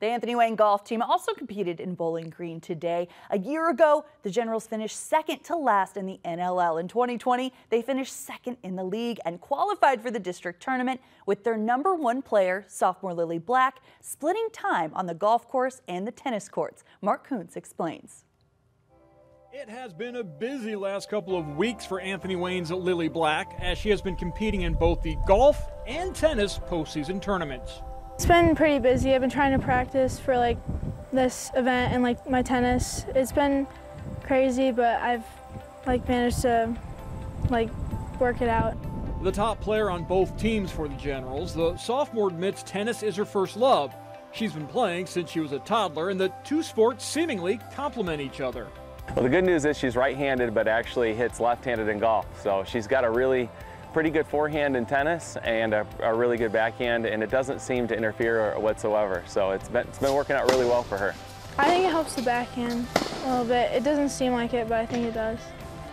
The Anthony Wayne golf team also competed in Bowling Green today. A year ago, the Generals finished second to last in the NLL. In 2020, they finished second in the league and qualified for the district tournament with their #1 player, sophomore Lily Black, splitting time on the golf course and the tennis courts. Mark Kuntz explains. It has been a busy last couple of weeks for Anthony Wayne's Lily Black, as she has been competing in both the golf and tennis postseason tournaments. It's been pretty busy. I've been trying to practice for this event and my tennis. It's been crazy, but I've managed to work it out. The top player on both teams for the Generals, the sophomore, admits tennis is her first love. She's been playing since she was a toddler, and the two sports seemingly complement each other. Well, the good news is she's right-handed, but actually hits left-handed in golf. So she's got a really pretty good forehand in tennis and a really good backhand, and it doesn't seem to interfere whatsoever. So it's been working out really well for her. I think it helps the backhand a little bit. It doesn't seem like it, but I think it does.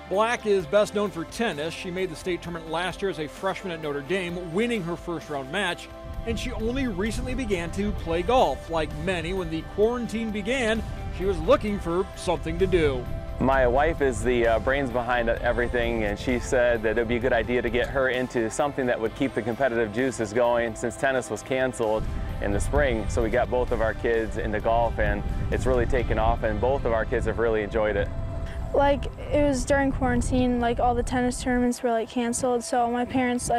Black is best known for tennis. She made the state tournament last year as a freshman at Notre Dame, winning her first-round match. And she only recently began to play golf. Like many, when the quarantine began, she was looking for something to do. My wife is the brains behind everything, and she said that it would be a good idea to get her into something that would keep the competitive juices going since tennis was canceled in the spring. So we got both of our kids into golf, and it's really taken off, and both of our kids have really enjoyed it. It was during quarantine, all the tennis tournaments were canceled, so my parents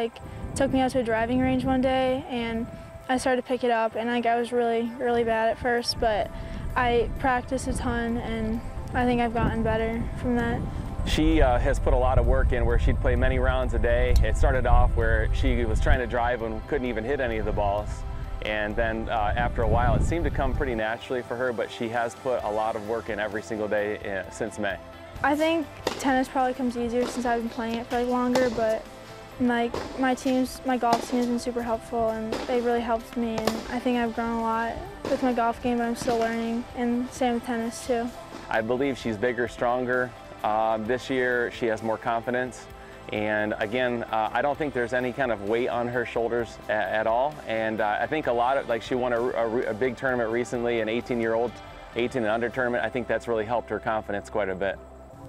took me out to a driving range one day, and I started to pick it up, and I was really bad at first, but I practiced a ton, and I think I've gotten better from that. She has put a lot of work in where she'd play many rounds a day. It started off where she was trying to drive and couldn't even hit any of the balls. And then after a while, it seemed to come pretty naturally for her, but she has put a lot of work in every single day since May. I think tennis probably comes easier since I've been playing it for longer, but my golf team has been super helpful, and they really helped me, and I think I've grown a lot with my golf game, but I'm still learning, and same with tennis too. I believe she's bigger, stronger. This year she has more confidence, and again, I don't think there's any kind of weight on her shoulders at all, and I think a lot of, she won a big tournament recently, an 18 and under tournament. I think that's really helped her confidence quite a bit.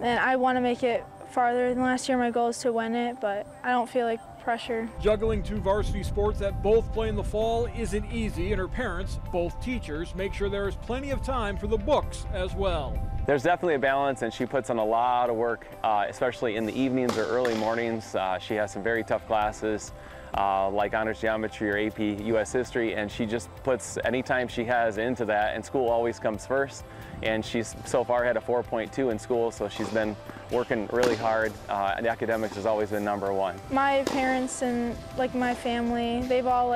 And I want to make it farther than last year. My goal is to win it, but I don't feel pressure. Juggling two varsity sports that both play in the fall isn't easy, and her parents, both teachers, make sure there is plenty of time for the books as well. There's definitely a balance, and she puts on a lot of work, especially in the evenings or early mornings. She has some very tough classes, like honors geometry or AP US history, and she just puts any time she has into that, and school always comes first. And she's so far had a 4.2 in school, so she's been working really hard, and academics has always been #1. My parents and my family, they've all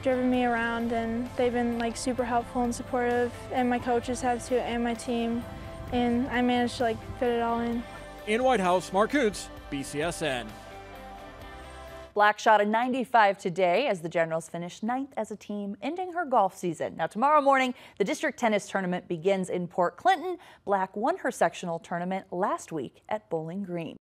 driven me around, and they've been super helpful and supportive, and my coaches have too, and my team, and I managed to fit it all in. In White House, Mark Kuntz, BCSN. Black shot a 95 today as the Generals finished 9th as a team, ending her golf season. Now tomorrow morning, the district tennis tournament begins in Port Clinton. Black won her sectional tournament last week at Bowling Green.